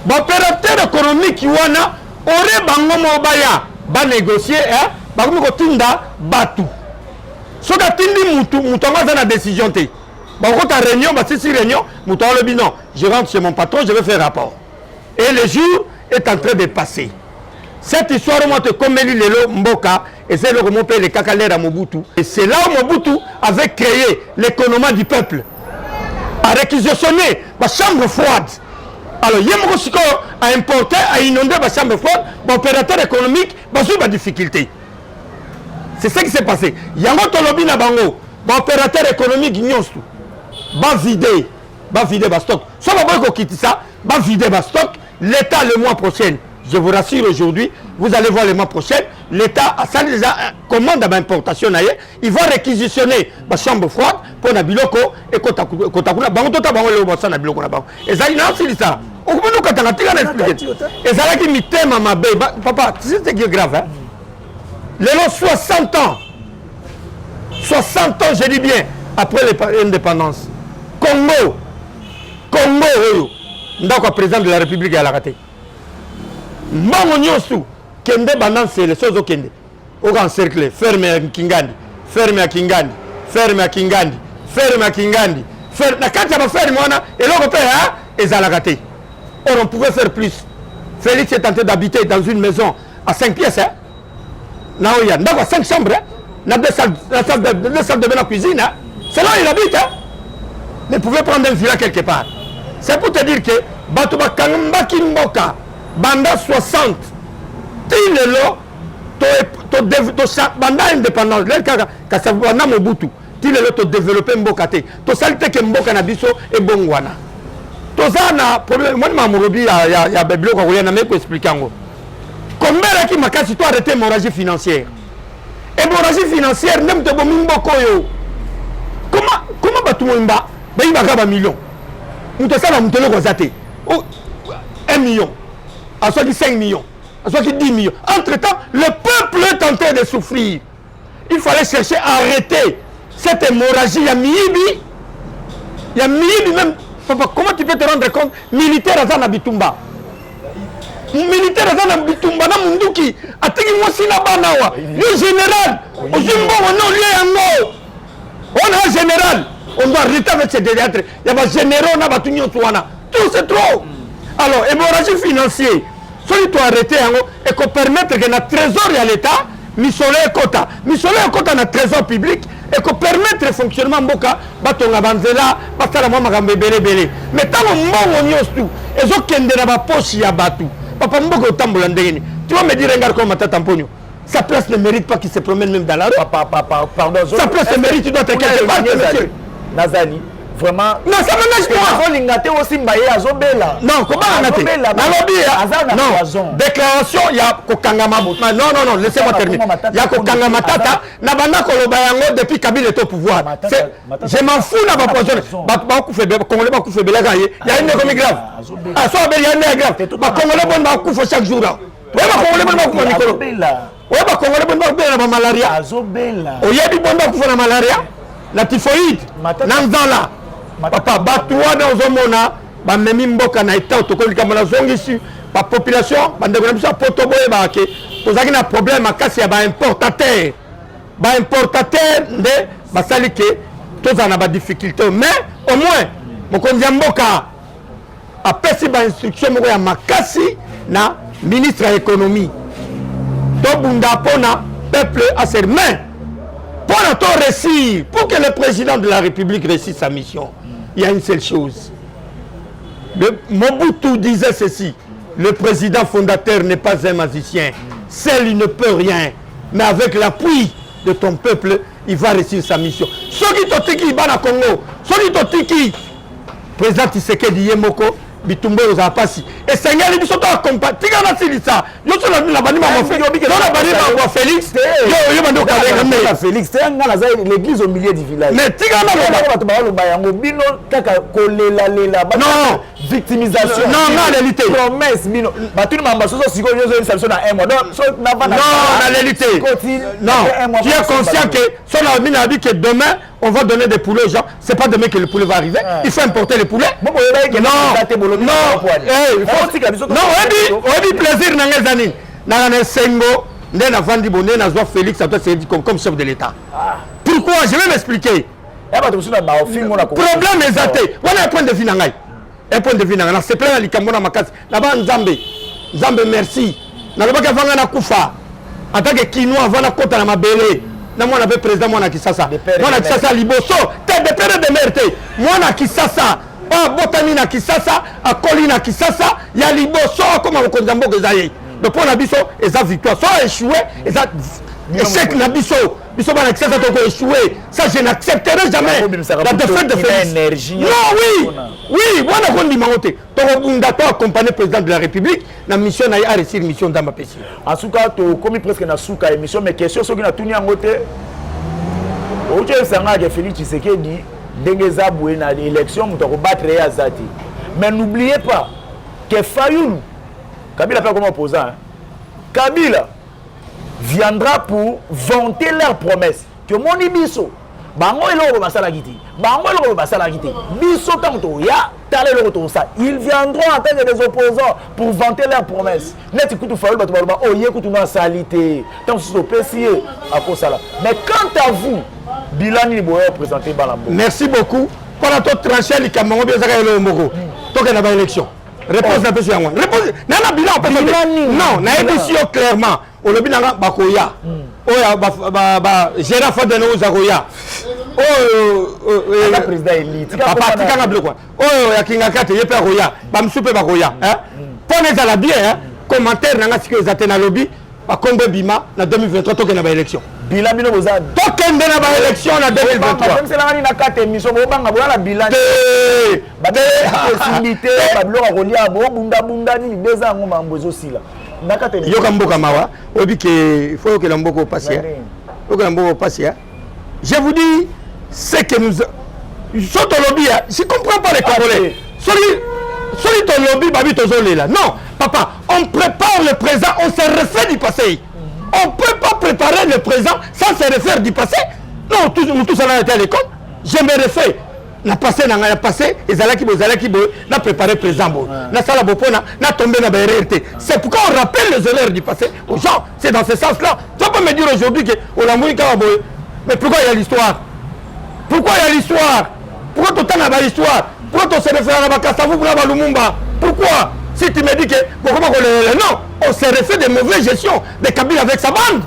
Opérateur économique, Iwana. Ore bango mobaya ba négocier ba ko tinda batu so ka tindi mutu ngwa na décision té ba ko ta réunion ba si réunion mutu le binon je rentre chez mon patron je vais faire rapport et le jour est en train de passer cette histoire moi te komeli lelo mboka Et c'est le remonté les cacalères à Mobutu. Et c'est là où Mobutu avait créé l'économie du peuple. A réquisitionné la chambre froide. Alors, Yemokosiko a importé, a inondé la chambre froide, l'opérateur économique, il y a des difficultés. C'est ce qui s'est passé. Yango Tolobi na bango, l'opérateur économique, va vider le stock. Soit vous quitter ça, va vider le stock. L'État, le mois prochain, je vous rassure aujourd'hui, vous allez voir le mois prochain, l'État a déjà commande d'importation, il va réquisitionner la chambre froide pour la biloko et kotakuna. Et ça, il a aussi dit ça. Et ça, il a ma papa, tu sais ce qui est grave, hein? Les 60 ans, je dis bien, après l'indépendance, Congo, ndako président de la République à la raté. Mbango nyosu kende bandan c'est les choses au kende. Au grand cercle, ferme à Kingandi, ferme à Kingandi, ferme à Kingandi, ferme à Kingandi. Ferme na kati ba ferme wana et l'on peut hein et ça la raté. Or on pouvait faire plus. Félix est tenté d'habiter dans une maison à 5 pièces hein. Là il y a ndako 5 chambres hein. Na deux salles de bain, la cuisine hein. C'est là il habite hein. Mais pouvait prendre un villa quelque part. C'est pour te dire que Batouba Kangamba Kimboka, Banda 60, Tilelo, Banda indépendance, Banda Mobutu, Tilelo, to développer Mbokate, to salite que Mboka Nabiso et Bongwana. To ça na problème, moi je m'amourobi à Béblo, quand vous avez expliqué. Combien qui m'a cassé toi arrêter l'hémorragie financière? Hémorragie financière, même de Bomimboko yo. Comment Batouimba, il va avoir un million. Nous avons 1 million, à soit 5 millions, à soit 10 millions. Entre-temps, le peuple est en train de souffrir. Il fallait chercher à arrêter cette hémorragie. Il y a Miyibi même. Papa, comment tu peux te rendre compte? Militaire à Zanabitumba. Militaire à Zanabitumba, Namunduki, a tenu moi si Nabanawa. Le général, au Jumbo, on a un général. On doit arrêter avec ces théâtres. Il y a des généraux, tout c'est trop. Alors, hémorragie financière, celui qui doit arrêter et qu'on permette que notre trésor à l'État, Missolé Kota dans le trésor public, et qu'on permette le fonctionnement de Boka, Batonga Banzela, Batala Magambe Bele. Mais tant que on y tout, et ce qui est dans la poche, il y a Batou. Papa Mboko Tambolandeni. Tu vas me dire, regarde comment tu tamponio. Sa place ne mérite pas qu'il se promène même dans la rue. Pardon. Sa place ne mérite, tu dois te quelque part, monsieur. Nazani, vraiment. Non, ça me nage pas. Non, comment on a non, déclaration, il y a Kokangama. Non, laissez-moi terminer. Il y a Kokangama Tata, Nabana Kolobayango depuis Kabila est au pouvoir. Je m'en fous, n'a pas poisonné. Il y a une économie grave. Ah, soit il y a une grave. Congolais bon va couper chaque jour. Oui, Congolais bon va couper Nicolo. Oui, Congolais bon va couper la malaria. Oyebi bon va couper la malaria. La typhoïde, Nanzala, papa, Batoua dans Zomona, Bamemi Mboka na état autocollique à la zone ici, la population, Bandegramisa, Potobo et Baké, vous avez un problème à casser à importateur. De Basalike, tous en a des difficultés, mais au moins, mon convient Mboka a passé par instruction à Makassi, na ministre de l'économie. Tobunda Pona, peuple à ses mains. Pour notre récit, pour que le président de la République réussisse sa mission, il y a une seule chose. Mobutu disait ceci, le président fondateur n'est pas un magicien, seul il ne peut rien, mais avec l'appui de ton peuple, il va réussir sa mission. Ceux qui t'ont dit Bana Congo, ceux qui t'ont dit président Tshisekedi Yemoko, Bitumbo aux Apassi. Et Seigneur, ils sont accompagnés. Tu as dit ça. Je suis la banime à Félix. Félix, c'est l'église au milieu du village. Mais tu as non, victimisation. Non, la réalité. Promesse. Non, la réalité. Non, tu es conscient que son ami a dit que demain, on va donner des poulets aux gens. C'est pas demain que le poulet va arriver. Il faut importer les poulets. Non, on dit plaisir dans les années. Dans les Sengo, Félix comme chef de l'État. Pourquoi? Je vais m'expliquer. Problème est athée. On a un point de vue. Un point de vue. C'est plein de Likamona Makas. Là-bas, Nzambe, merci. Nalobaka Vangana Koufa. en tant que Kinois avant la côte à ma belle. Na moi avait président moi na Kisasa. Moi na Kisasa liboso, t'es de père de merde. Moi na Kisasa, pas botani na Kisasa, a Koli na Kisasa, ya liboso comme on konzambo kezaye. Donc pour la biso, eza victoire, soit échoué, eza échec na biso. Biso ba na Kisasa to échoué. Ça je n'accepterai jamais la défaite de Félix. Non oui. Oui, moi na kondi mangote. To bunda to accompagner président de la République na mission na ya réussir mission dans ma pays. En tout cas, to comme presque na souka émission mais question soki na tuni ngote. Oche sanga ke Félix Tshisekedi dengeza boué na élection muto ko battre ya zati. Mais n'oubliez pas que Fayoulou Kabila pas comme opposant. Hein? Kabila viendra pour vanter leurs promesses. Que mon ibiso, bango elo basala giti, bango elo basala giti. Biso tanto ya tale le retour ça. Ils viendront en tant que des opposants pour vanter leurs promesses. Net écoute Fayoulou bato balba oh yécoute na salité. Tant que c'est PCE à cause ça là. Mais quant à vous, Bilani Boyo présenté Balambo. Merci beaucoup. Pendant tout tranché les Cameroun bien ça le Moko. Tant qu'il y a une élection. Réponse la question. Réponse. Nana bilan non, na édition clairement. On le bilan bakoya. Oya ba gérant Fadeno Zagoya. Le président élite. Papa tikanga bleu quoi. Ya kinga kate yepe Roya. Ba msupe bakoya, hein. Pone za la bien, hein. Commentaire nanga sike zatena lobby ba Congo Bima na 2023 to ke na ba élection. Bilan bino boza. To kende na ba élection na 2023. Même c'est la na kate émission bo banga bo la bilan. Ba possibilité ba bloka kolia bo bunda ni beza ngoma mbozo sila. Yoka mboka mawa obi que faut que l'amboko passe. Faut que l'amboko passe. Je vous dis ce que nous sont au lobby. Je comprends pas les Congolais. Celui ton lobby babi tozolé là. Non, papa, on prépare le présent, on se refait du passé. On peut pas préparer le présent sans se refaire du passé. Non, tout ça là était à l'école. Je me refais. Na passé na passé ezalaki na préparé présent bo na sala bopona na tombé na BRT. C'est pourquoi on rappelle les erreurs du passé aux gens. C'est dans ce sens-là. Tu peux me dire aujourd'hui que on a mouillé Kaboy. Mais pourquoi il y a l'histoire? Pourquoi il y a l'histoire? Pourquoi tout le temps il y a l'histoire? Pourquoi tu se réfère à Bakassavou pour la Lumumba? Pourquoi? Si tu me dis que non, on se refait de mauvaises gestions de Kabila avec sa bande.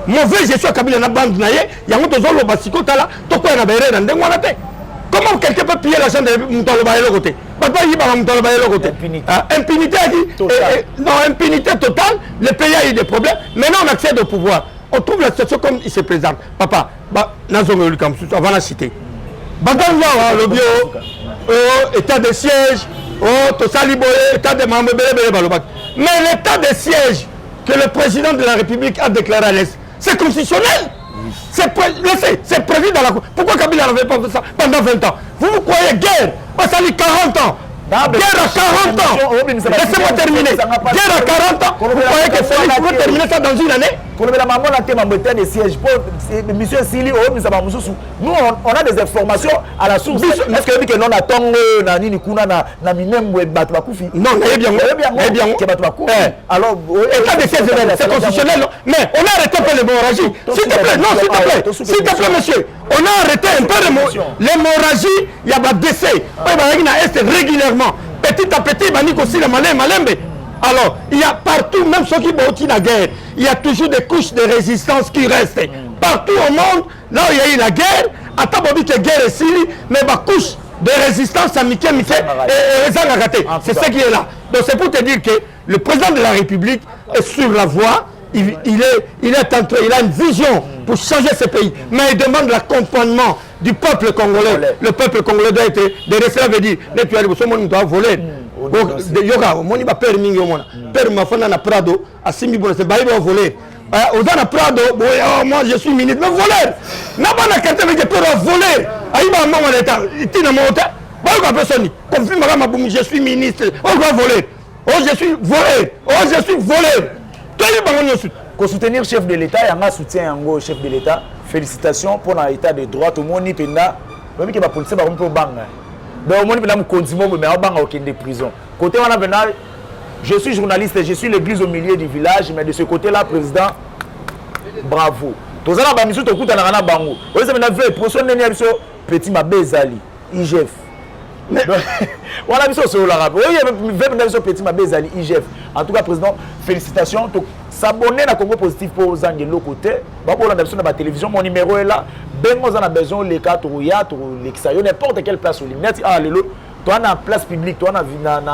Mauvaise gestion Kabila na bande naie, il y a un tozolo basiko tala, to quoi na BRT na ndengwana te. Comment quelqu'un peut piller l'argent de Moutaloba et le côté? Impunité. Non, impunité totale. Le pays a eu des problèmes. Maintenant, on accède au pouvoir. On trouve la situation comme il se présente. Papa, avant la cité. Le bio, état de siège, état de membre. Mais l'état de siège que le président de la République a déclaré à l'Est, c'est constitutionnel. C'est prévu dans la Cour. Pourquoi Kabila n'avait pas fait ça pendant 20 ans? Vous croyez guerre? Ça dit 40 ans. Guerre à 40 ans. Laissez-moi terminer. Guerre à 40 ans. Vous croyez que Félix pouvait terminer ça dans une année? Nous, on a des informations à la source. Est-ce que non attend na minemwe batwakufi? Non, bien. Alors, état de siège, c'est constitutionnel. Mais on a arrêté un peu l'hémorragie. S'il te plaît, non, s'il te plaît. S'il te plaît, monsieur. On a arrêté un peu l'hémorragie. Il y a des décès. Régulièrement. Petit à petit, aussi le malembe. Alors, il y a partout, même ceux qui bâtissent la guerre, il y a toujours des couches de résistance qui restent. Partout au monde, là où il y a eu la guerre, à Tabobi que guerre est Syrie, mais ma couche de résistance à Miké et c'est ce qui est là. Donc c'est pour te dire que le président de la République est sur la voie, il a une vision pour changer ce pays, mais il demande l'accompagnement du peuple congolais. Le peuple congolais doit être, de rester là, veut dire, les doit voler. Yoga, moni ba père mingi omona. Père mafana na Prado, asimi bon c'est baï ba voler. Ozana Prado, moi je suis ministre, mais voleur. Na ba na carte avec peur voler. Aïba maman l'état, itina monta. Ba ko personne. Confirme ma boum, je suis ministre. On va voler. Oh je suis voleur. Oh je suis voleur. Toi il ba nyosu. Pour soutenir chef de l'État, il y a un soutien en chef de l'État. Félicitations pour l'état de droit. Tout le monde est là. Même que la police va un bang. Donc, on va continuer, mais on va aucun des prisons. Côté je suis journaliste, je suis l'église au milieu du village, mais de ce côté-là, président, bravo. Tous les gens qui sont écoutés dans la bango. Vous savez, petit Mabezali, IGF. Voilà, petit Mabezali, IGF. En tout cas, président, félicitations. s'abonner à Congo Positif pour aux angelo côté. Bah pour la télévision, mon numéro est là. Ben on a besoin les quatre ou l'exayo n'importe quelle place où l'imnet. Ah lelo, toi na place publique, toi na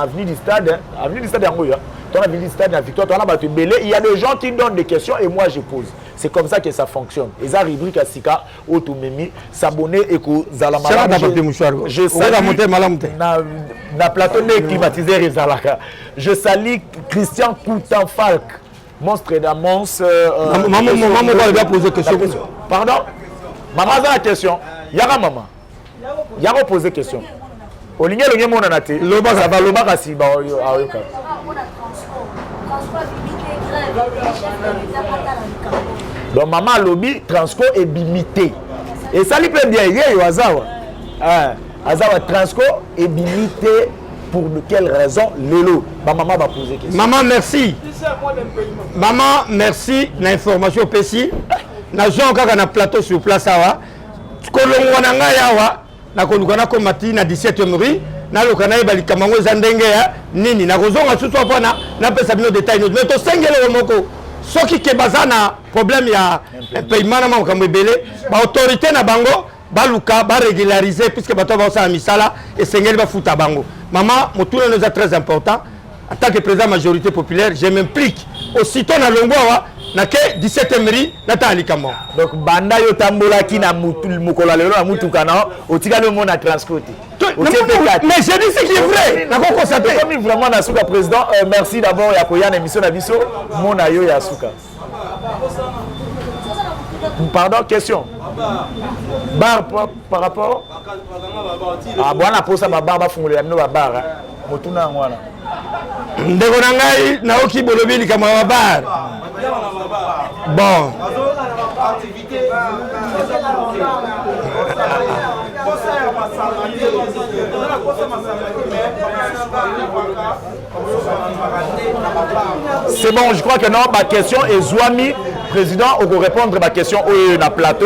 avenue du stade, avenue du stade Angoya. Toi na avenue du stade, na Victoire, toi na Bato Belé. Il y a des gens qui donnent des questions et moi je pose. C'est comme ça que ça fonctionne. Et ça rubrique à Sika, Otumemi, s'abonner et que Zalamala. Je salue na plateau climatisé Rezalaka. Je salue Christian Coutan-Falk. Monstre d'Amance. Maman va poser question. Pardon? Maman a la question. Yara maman. Yara poser question. Olinge longe mon anate. Loba ça va loba kasi ba ayoka. Donc maman lobby Transco est bimité. Et ça lui plaît bien hier Azawa. Azawa Transco est bimité. Pour de quelle raison Lelo, ma maman va poser question. Maman, merci. Maman, merci. L'information PSI. Na Jean kaka na plateau sur place awa. Kolongwa na ngai awa. Na kolukana komati na 17e rue. Na lokana ibali kamango zandenge ya nini. Na kozonga susu apana na pesa bino détail. Mais to sengele moko. Soki ke bazana problème ya paiement na makambo ebele. Ba autorité na bango baluka ba régulariser puisque bato va sa misala et sengeli ba futa bango. Maman, mon tour nous est très important. En tant que président de la majorité populaire, je m'implique. Aussitôt dans Longwa, na ke 17e ri na talikamo. Donc banda yo tambola ki na mukola lelo na mutukana, otika le monde à transporter. Mais je dis ce qui est vrai. Na ko constater comme vraiment na suka président, merci d'abord ya koya na émission na biso, mona yo ya suka. Pardon, question. Bar par rapport ah bon pour ça bar ba fungule ya mino ba bar motuna ngwana ndeko na ngai na oki bolobeli kama ba bar bon c'est bon, je crois que non, ma question est Zouami, président, on va répondre à ma question au na plateau.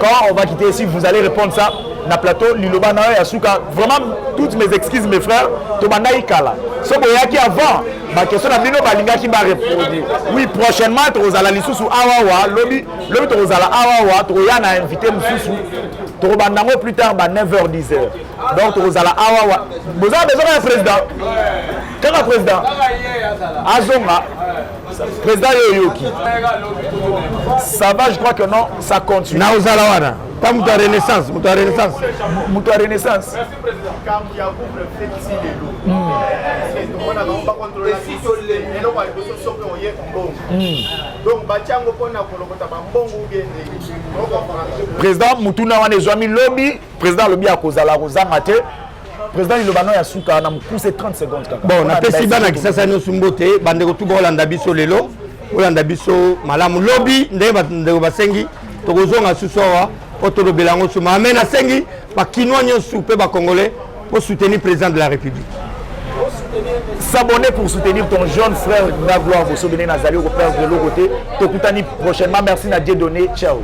Quand on va quitter ici, vous allez répondre ça na plateau Liloba na Yasuka. Vraiment toutes mes excuses mes frères, to banaï kala. Ce que qui avant, ma question na bino balinga qui va répondre. Oui, prochainement to zala lisusu awawa, lobi to zala awawa, to yana invité mususu. To bandango plus tard ba 9h 10h. Donc to zala awawa. Vous avez besoin d'un président. Quel président? Azonga. Président Yoyoki. Ça va, je crois que non, ça continue. Naozalawana. Pas Mouta Renaissance. Mouta Renaissance. Mouta Renaissance. Merci, Président. Quand il y a président Moutuna wane Zouami lobby, président lobby à Kozala Rozangate. Président Ilobano ya suka na mukuse 30 secondes kaka. Bon, na pesi bana kisasa no sumbote bandeko tu bolanda biso lelo, bolanda biso malamu lobby ndeko basengi tokozonga susowa otolo belango suma amena sengi ba kinwa nyosu pe ba congolais pour soutenir le président de la République. S'abonner pour soutenir ton jeune frère Nagloire, vous soutenir Nazali au père de l'autre côté. Tokutani prochainement, merci Nadia Donné, ciao.